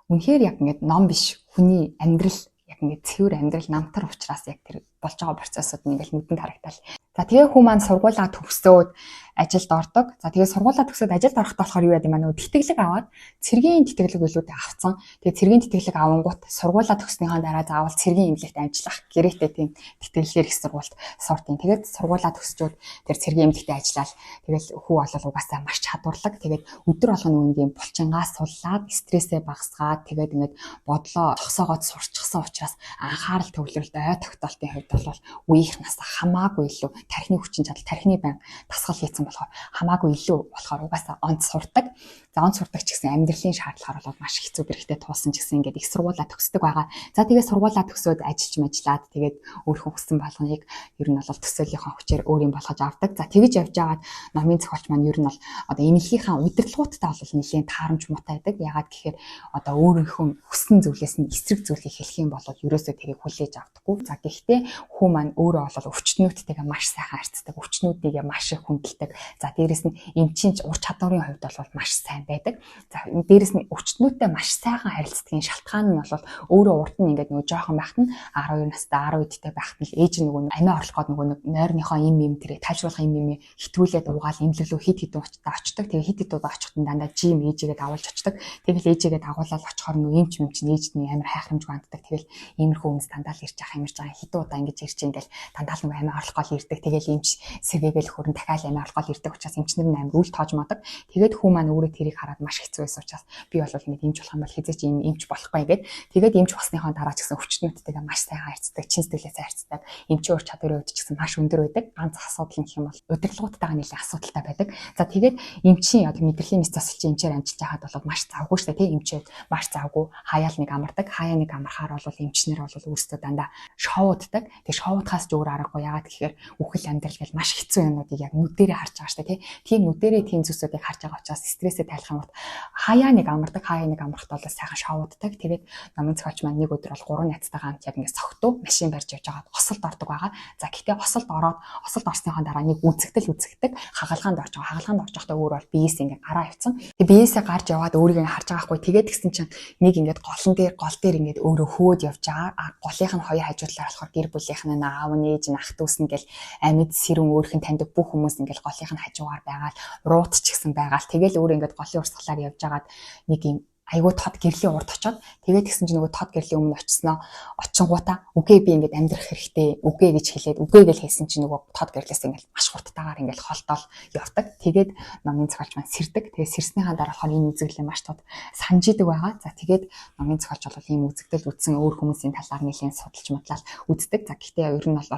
Үнэхээр яг ингээд ном биш хүний амьдрал яг ингээд цэвэр амьдрал намтар учраас яг тэр болж байгаа процессыг ингээд нүдэнд харагдал. За тэгээ хүн маань сургуулаа төгсөөд ажилд ордог. За тэгээ сургуулаа төгсөөд ажилд орохдоо болохоор юу яа гэм нөө тэтгэлэг аваад цэргийн тэтгэлэг билүүтэй авцсан. Тэгээ цэргийн тэтгэлэг авангууд сургуулаа төгснөхийн дараа заавал цэргийн имлэгт ажиллах гэрээтэй тийм тэтгэлгээр их сургуульд суртын. Тэгээд сургуулаа төгсчөөд тэр цэргийн имлэгтээ ажиллаад тэгэл хүү болол угаасаа маш чадварлаг. Тэгээд өдөр болгоно нэг юм булчингаас суллаад стрессээ багасгаад тэгээд ингээд бодлоо зогсоогоод сурчсан учраас анхаарал төвлөрөлт ой тогтоолтын хувьд бол үеийнх нас хамаагүй илүү тархины хүчин чадал тархины байн дасгал хийсэн болохоор хамаагүй илүү болохоор угаасаа онц сурдаг. За онц сурдаг ч гэсэн амьдралын шаардлагаар бол маш хэцүү бэрхтээ туулсан ч гэсэн ингээд их сургуулаа төгсдөг байгаа. За тэгээ сургуулаа төгсөөд ажиллаж мэжлаад тэгээд өөрийнхөө хүссэн болгоныг ер нь бол төсөөллийнхаа хүчээр өөрийн болгож авдаг. За тэгэж явж байгаад номын зохиолч маань ер нь бол одоо эмнэлгийнхаа удирдлагуудтай бол нэлийн таарамж муутай байдаг. Ягаад гэхээр одоо өөрийнхөө хүссэн зүйлээс нь эсрэг зүйлийг хэлэх юм бол ерөөсөө тэрийг хүлээж авдаггүй. За гэхдээ хүн маань өөрөө бол өвчтнүүдтэйгээ маш сайхан харьцдаг, өвчтнүүдийгээ маш их хүндэлдэг. За дээрэс нь эмчинч ур чадварын хувьд бол маш сайн байдаг. За дээрэс нь өвчтнүүдтэй маш сайхан харилцдгийн шалтгаан нь бол өөрөө урд нь ингээд нөгөө жоохон байхад нь 12 настай 10 үедтэй байхад нь ээж нөгөө амиа орлоход нөгөө нойрныхоо им тэрэг тайвшруулах им хитрүүлээд угаал имлэлөө хит хитэн очдог. Тэгээ хит хит удаа очиход дандаа жим ээжигээ дагуулж очдог. Тэгэл ээжигээ дагуулаад очихоор нөгөө эмч ээжний амар хайх хэмжиг банддаг. Тэгэл иймэрхүү хүмүүс дандаа л ирж явах юмж байгаа хитэн удаа ингэж ирж ингээл дандаа л нөгөө амиа орлоход ирдэг. Тэгэл эмч сэргээгээл хөрөн дахиад амиа орлоход ирдэг учраас эмчнэр нь амар үл тоож мадаг. Тэгээд хүү маань өөрөө тэрийг хараад маш хэцүү байсан учраас би бол ингэж эмч болох юм бол хизээч эмч болохгүй ингээд тэгээд эмч болсныхоо дараа ч гэсэн өвчтнүүдтэйгээ маш сайн харьцдаг, чин сэтгэлээсээ харьцдаг, эмчийн ур чадварын үед ч гэсэн маш өндөр байдаг. Ганц асуудал нь гэх юм бол удирдлагуудтайгаа нэлээд асуудалтай байдаг. За тэгээд эмчийн одоо мэдрэлийн мэс засалчин эмчээр амжилж байхад бол маш завгүй шүү дээ тийм эмчээр маш завгүй хаяал нэг амардаг. Хаяа нэг амархаар бол эмчнэр бол өөрсдөө дандаа шоуддаг. Тэгээд шоудахаас ч өөр аргагүй. Яагаад гэхээр үхэл амьдрал гэж маш хэцүү юмнуудыг яг нүдэрээ харж байгаа шүү дээ тийм нүдэрээ тийм зүйлсүүдийг харж байгаа учраас стрессээ тайлах юм бол хаяа нэг амардаг. Хаяа нэг амархад бол сайхан шоуддаг. Тэгээд намын цогч маань нэг өдөр бол 3 найзтайгаа хамт яг ингэ согтуу машин барьж явж байгаа осолд ордог байгаа. За гэхдээ осолд орсныхоо дараа нэг үзэгдэг хагалгаанд орж байгаа. Хагалгаанд орж байхдаа өөр бол биеэс ингэ гараа авцсан. Тэгээд биеэсээ гарч яваад өөрийгөө харж байгаа хгүй. Тэгээд гисэн чинь нэг ингээд гол дээр ингээд өөрөө хөөд явж байгаа. Голынх нь хоёр хажуу талаар болохоор гэр бүлийнх нь аав нээж ах дүүс ингээл амьд сэрүүн өөрхөн таньдаг бүх хүмүүс ингээл голынх нь хажуугаар байгаад руут ч гэсэн байгаал. Тэгэл өөр ингээд голын урсгалаар явж агаад нэг юм айгуу тод гэрлийн урд очоод тэгээд тэгсэн чинь нөгөө тод гэрлийн өмнө очисноо очингуудаа үгүй би ингээд амьдрах хэрэгтэй үгүй гэж хэлээд үгүй гэж хэлсэн чинь нөгөө тод гэрлээс ингээд маш хурдтайгаар ингээд холдоол явдаг. Тэгээд номын зохиолч маань сэрдэг. Тэгээд сэрснийхаа дараа болохоор энэ үзэгдэл маш тод санжидаг байгаа. За тэгээд номын зохиолч бол ийм үзэгдэл үзсэн өөр хүмүүсийн талаар нэлээд судалж матлал үздэг. За гэхдээ ер нь бол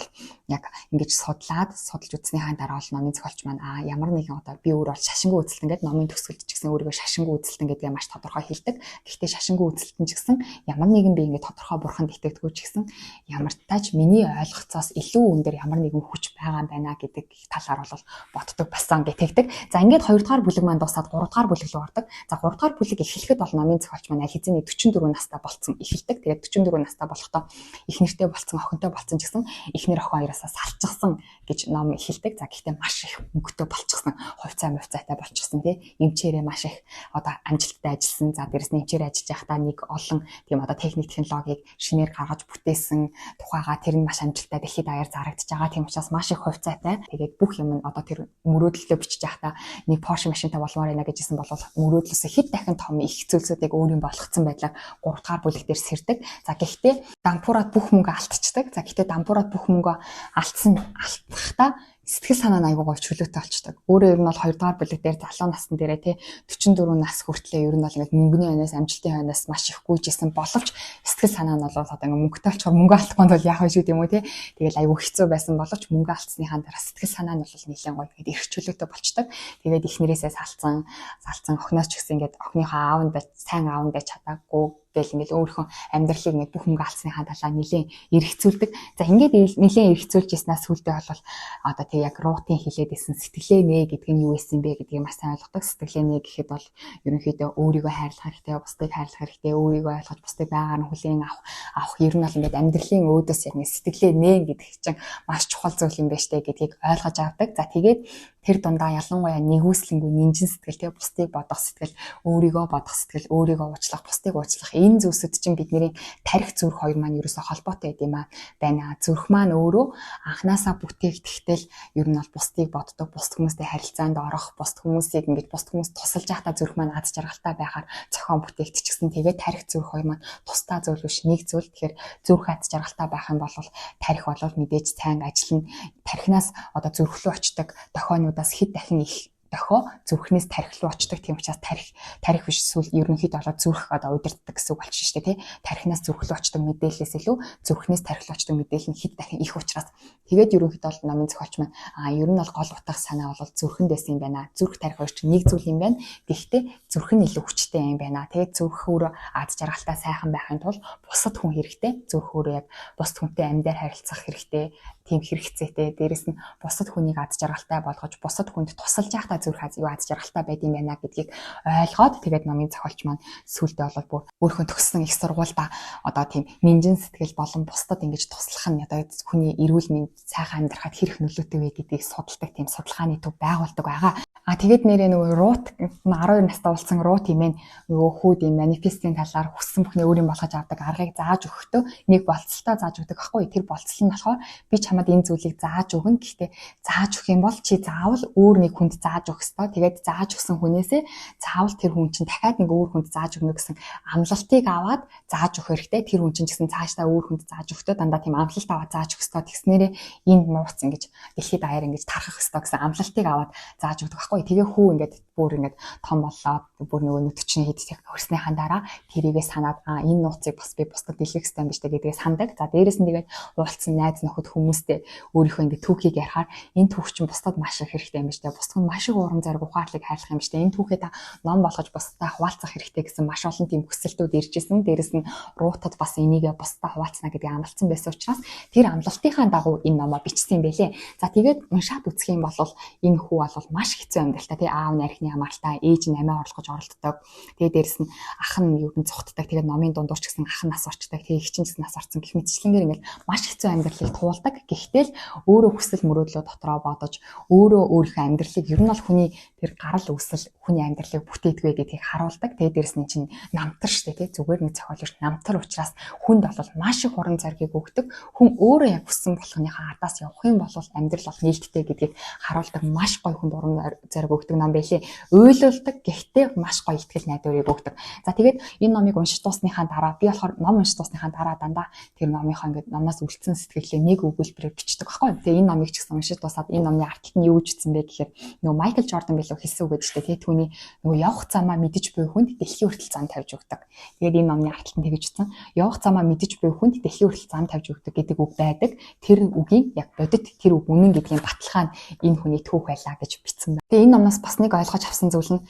яг ингэж судалж үзснийхаа дараа бол номын зохиолч маань ямар нэгэн одоо би өөр бол шашингүй үзэлтэн гэдэг номын төгсгөлд ч гэсэн өөрийгөө шашингүй үзэлтэн гэдгээ маш тодорхой Гэхдээ шашингүй үзэлтэн ч гэсэн ямар нэгэн би ингээд тодорхой бурханд итгэдэггүй ч гэсэн ямар тааж миний ойлгоцоос илүү өндөр ямар нэгэн хүч байгаа юм байна гэдэг талаар бол боддог басан гэтэгдэг. За ингээд 2 дугаар бүлэг маань дуусаад 3 дугаар бүлэг рүү ордог. За 3 дугаар бүлэг эхлэхэд бол номын зохиолч маань хизээний 44 настай болцсон эхэлдэг. Тэгээд 44 настай болохдоо их нэртэй болцсон, охинтой болцсон ч гэсэн их нэр охин хоёроосаа салчихсан гэж ном эхэлдэг. За гэхдээ маш их мөнгөтэй болчихсон, хувьцаатай болчихсон тий. Эмчээрээ маш их одоо амжилттай ажилласан. За дээрэс нь эмчээр ажиллаж байхдаа нэг олон тийм одоо техник технологиг шинээр гаргаж бүтээсэн тухайга тэр нь маш амжилттай дэлхийд даяар зарагдж байгаа. Тийм учраас маш их хувьцаатай. Тэгээд бүх юм нь одоо тэр мөрөөдлөө бичиж байхдаа нэг Porsche машинтай болмоор байна гэжсэн бол мөрөөдлөөсөө хэд дахин том их зүйлсүүдийг өөрийн болгоцсон байдлаар 3 дугаар бүлэг дээр сэрдэг. За гэхдээ дампуураад бүх мөнгө алдчихдаг. За гэхдээ дампуураад бүх мөнгө алдахтаа сэтгэл санаа нь айгүй гоё чөлөөтэй болчдаг. Өөрөө ер нь бол 2 дугаар бүлэг дээр залуу насны дээрээ тий 44 нас хүртлээр ер нь бол ингээд мөнгөний хойноос амжилтын хойноос маш их гүйжсэн боловч сэтгэл санаа нь бол одоо ингээд мөнгөтэй болчоор мөнгө алдахгүй бол яах вэ шүү дээ юм уу тий. Тэгэл айгүй хэцүү байсан боловч мөнгө алдсныхаа дараа сэтгэл санаа нь бол нэлээд гоё ингээд эрх чөлөөтэй болчдаг. Тэгээд их нэрээсээ салцсан охиноос ч гэсэн ингээд охиныхоо сайн аавндаа чадаагүй гэл ингээд өөрийнхөө амьдралыг ингээд бүх мөнгө алдсныхаа талаа нэлээд эргцүүлдэг. За ингээд нэлээд эргцүүлж яснаас сүлдээ бол одоо тэг яг руутын хилээд исэн сэтгэлээ нэ гэдэг нь юу байсан бэ гэдгийг маш сайн ойлгодог. Сэтгэлээ нэ гэхэд бол ерөнхийдөө өөрийгөө хайрлах хэрэгтэй, бусдыг хайрлах хэрэгтэй, өөрийгөө ойлгож бусдыг байгаар нь хүлээн авах ер нь бол ингээд амьдралын өөдөөс яг сэтгэлээ нэ гэдэг чинь маш чухал зүйл юм байна штэ гэдгийг ойлгож авдаг. За тэгээд тэр дундаа ялангуяа нэгүслэнгүй нинжин сэтгэл тэг бусдыг бодох сэтгэл, өөрийгөө бодох сэтгэл, өөрийгөө уучлах, бусдыг уучлах энэ зүйлсүүд чинь бидний тарих зүрх хоёр маань ерөөсө холбоотой байд байна. Зүрх маань өөрөө анханасаа бүтээгдэхтэл ер нь бол бусдыг боддог, бусд хүмүүстэй харилцаанд орох, бусд хүмүүсийг ингэж бусд хүмүүс тусалж байхдаа зүрх маань аз жаргалтай байхаар зохион бүтээгдчихсэн. Тэгээд тарих зүрх хоёр маань тусдаа зүйл биш нэг зүйл. Тэгэхээр зүрх аз жаргалтай байх юм бол тарих болол мэдээж сайн ажиллана. Тарихнаас одоо зүрх рүү очдог дохионуудаас хэд дахин их дохио зүрхнээс тарих руу очдог. Тийм учраас тарих биш эсвэл ерөнхийдөө болоод зүрх одоо удирддаг гэсэн үг болчих шүү дээ тий. Тарихнаас зүрх рүү очдог мэдээлэлээс илүү зүрхнээс тарих руу очдог мэдээлэл нь хэд дахин их учраас тэгээд ерөнхийдөө бол намын зохиолч маань ер нь бол гол утга санаа бол зүрхэнд байсан юм байна. Зүрх тарих хоёр чинь нэг зүйл юм байна. Гэхдээ зүрх нь илүү хүчтэй юм байна. Тэгээд зүрх өөрөө аз жаргалтай сайхан байхын тулд бусад хүн хэрэгтэй. Зүрх өөрөө яг бусад хүнтэй амьдаар харилцах хэрэгтэй. Тийм хэрэгцээтэй. Дээрэс нь бусад хүнийг аз жаргалтай болгож бусад хүнд тусалж байхдаа зүрх аз жаргалтай байд юм байна гэдгийг ойлгоод тэгээд номын зохиолч маань сүулдэ бол өөрийнхөө төгссөн их сургуультай одоо тийм нинжин сэтгэл болон бусдад ингэж туслах нь одоо хүний эрүүл мэнд сайхан амьдрахад хэрэг нөлөөтэй вэ гэдгийг судалдаг тийм судалгааны төв байгуулдаг байгаа. Тэгээд нэрээ нөгөө руут 12 настай болсон руут юм нөгөө хүүд юм манифестийн талаар хүссэн бүхний өөрийн болгож авдаг аргыг зааж өгөхдөө нэг болцолтой зааж өгдөг байхгүй. Тэр болцол нь болохоор би чамд энэ зүйлийг зааж өгнө. Гэхдээ зааж өгөх юм бол чи заавал өөр нэг хүнд зааж өгөх ёстой. Тэгээд зааж өгсөн хүнээсээ заавал тэр хүн чинь дахиад нэг өөр хүнд зааж өгнө гэсэн амлалтыг аваад зааж өгөх хэрэгтэй. Тэр хүн чинь гэсэн цаашдаа өөр хүнд зааж өгтөө дандаа тийм амлалт аваад зааж өгөх ёстой. Тэгснээрээ энэ нууц ингэж дэлхийд даяар ингэж тархах ёстой гэсэн амлалтыг аваад зааж өгдөг байхгүй. Тэгээ хүү ингэж бүр ингэж том болоод бүр нөгөө нүтчин хийдэх хөрснийхаа дараа тэрийгээ санаад энэ нууцыг бас би бусдад дэлгэх ёстой юм биш үү гэдгээ сандаг. За дээрэс нь тэгээд уулцсан найз нөхөд хүмүүстэй өөрийнхөө ингэ түүхийг ярихаар энэ түүх чинь бусдад маш их хэрэгтэй юм биш үү? Бусдад маш их урам зориг ухаарлыг хайрлах юм биш үү? Энэ түүхээ та ном болгож бусдад хуваалцах хэрэгтэй гэсэн маш олон тийм хүсэлтүүд ирж исэн. Дээрэс нь руутад бас энийгээ бусдад хуваалцна гэдгийг амлалцсан байсан учраас тэр амлалтынхаа дагуу энэ номоо бичсэн юм байлээ. За тэгээд уншаад үзэх юм бол энэ хүү бол маш хэцүү амьдралтай тий аав нархны хамааралтай ээж нь амиа орлогож оролддог. Тэгээд дээрэс нь ах нь юу гэн цухтдаг. Тэгээд номын дундуур ч гэсэн ах нь нас орчдаг. Тэгээд их чинь ч нас орсон гэх мэтчлэнгээр ингээл маш хэцүү амьдралыг туулдаг. Гэхдээ л өөрөө хүсэл мөрөөдлөө дотроо бодож өөрөө өөрийнхөө амьдралыг ер нь бол хүний тэр гарал үүсэл хүний амьдралыг бүтээдгээ гэдгийг харуулдаг. Тэгээд дээрэс нь чинь намтар штэ тий зүгээр нэг зохиолч намтар учраас хүнд бол маш их уран зориг өгдөг. Хүн өөрөө яг хүссэн болгоныхаа ардаас явах юм бол амьдрал бол нээлттэй гэдгийг харуулдаг маш гоё хүнд уран зориг өгдөг ном байлээ. Уйлуулдаг гэхдээ маш гоё ихтгэл найдварыг өгдөг. За тэгээд энэ номыг уншиж дуусныхаа дараа би болохоор ном уншиж дуусныхаа дараа дандаа тэр номынхаа ингээд номоос үлдсэн сэтгэлээ нэг өгүүлбэрээр бичдэг байхгүй. Тэгээ энэ номыг ч гэсэн уншиж дуусаад энэ номны арталт нь юу гэж хэлсэн бэ гэхээр нөгөө Майкл Жордан билүү хэлсэн үг гэдэг чинь түүний нөгөө явах замаа мэдэж буй хүнд дэлхийн хүртэл зам тавьж өгдөг. Тэгээд энэ номны арталт нь тэгж утсан. Явах замаа мэдэж буй хүнд дэлхийн хүртэл зам тавьж өгдөг гэдэг үг байдаг. Тэр үгийн яг бодит тэр үг үнэн гэдгийн баталгаа нь энэ хүний түүх байлаа гэж бичсэн байна. Тэгээ энэ номноос бас нэг ойлгож авсан зүйл нь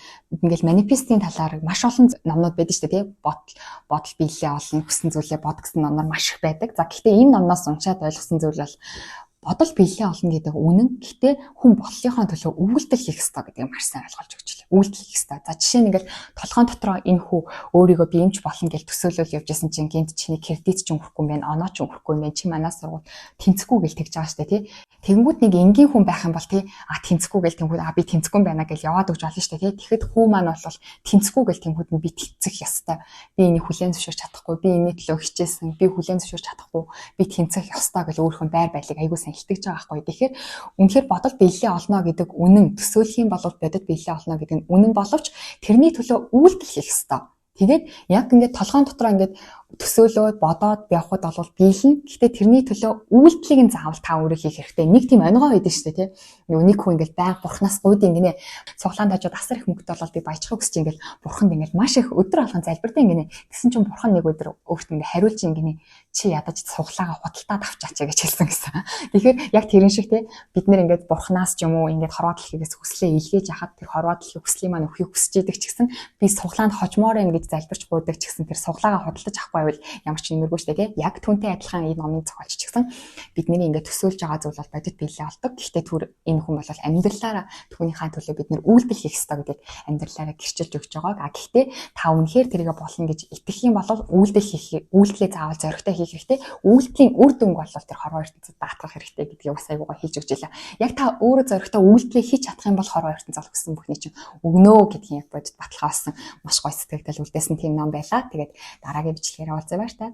ингээл манифестийн талаар маш олон номнууд байдаг шүү дээ тий. Бодол биелээ олон хүссэн зүйлээ бод гэсэн номнор маш их байдаг. За гэхдээ энэ номноос уншаад ойлгосон зүйл бол бодол биелээ олно гэдэг үнэн. Гэхдээ хүн бодлынхаа төлөө үйлдэл хийх ёстой гэдгийг маш сайн ойлгуулж өгч байна. Үйлдэл хийх ёстой. За жишээ нь ингээл толгойн дотроо энэ хүү өөрийгөө би юмч болно гэж төсөөлөл явжсэн чинь гинт чиний кредит ч өнгөрөхгүй юм байна, оноо ч өнгөрөхгүй юм байна. Чи манаас сургууль тэнцэхгүй гэж тэгж байгаа штэ тий. Тэнгүүд нэг энгийн хүн байх юм бол тий тэнцэхгүй гэж тэнгүүд би тэнцэхгүй юм байна гэж яваад өгч болно штэ тий. Тэгэхэд хүү маань бол тэнцэхгүй гэж тэнгүүд нь би тэнцэх ёстой. Би энийг хүлээн зөвшөөрч чадахгүй, би энэ төлөө хичээсэн, би хүлээн зөвшөөрч чадахгүй, би тэнцэх ёстой гэж өөрийнхөө байр байлыг аягүй илтгэж байгаа байхгүй. Тэгэхээр үнэхээр бодол биелэлээ олно гэдэг үнэн төсөөлөх юм бол бодит биелэлээ олно гэдэг нь үнэн боловч тэрний төлөө үйлдэл хийх ёстой. Тэгээд яг ингээд толгойн дотроо ингээд төсөөлөөд бодоод явхад бол биелнэ. Гэхдээ тэрний төлөө үйлдэлийг нь заавал та өөрөө хийх хэрэгтэй. Нэг тийм онигоо байдаг шүү дээ, тий. Нэг хүн ингээд байнга бурхнаас гуйд ингэнэ. Цуглаанд хажууд асар их мөнгөд болоод би баяжхаа хүсэж ингээд бурханд ингээд маш их өдөр болгон залбирдаа ингэнэ. Тэгсэн чинь бурхан нэг өдөр өөртөө ингээд хариулж ингэнэ. Чи ядаж цуглаага худалдаад авчаач гэж хэлсэн гэсэн. Тэгэхээр яг тэрэн шиг тий бид нэр ингээд бурхнаас ч юм уу ингээд хорвоо дэлхийгээс хүслээ илгээж яхад тэр хорвоо дэлхийг хүслийн маань өхийг хүсэж идэг ч гэсэн би суглаанд хожмоор юм гэж залбирч буудаг ч гэсэн тэр суглаага худалдаж авахгүй байвал ямар ч нэмэргүй шүү дээ тий. Яг түүнтэй адилхан энэ номын зохиолч ч гэсэн бидний ингээд төсөөлж байгаа зүйл бол бодит биелээ олдог. Гэхдээ түр энэ хүн бол амьдралаараа түүнийхээ төлөө бид нэр үйлдэл хийх ёстой гэдгийг амьдралаараа гэрчилж өгч байгааг. Гэхдээ та үнэхээр тэрийгэ болно гэж итгэх юм бол үйлдэл хийх, үйлдэлээ заавал зоригтой хийх хэрэгтэй. Үйлдэлийн үр дүнг бол тэр хорвоо ертөнцид даатгах хэрэгтэй гэдгийг бас аягүй хэлж өгч илаа. Яг та өөрөө зоригтой үйлдэлээ хийж чадах юм бол хорвоо ертөнцид гэсэн бүхний чинь өгнөө гэдгийг яг бодит баталгаасан маш гоё сэтгэлдэл үлдээсэн тийм ном байлаа. Тэгээд дараагийн бичлэгээр уулзъя баяр та.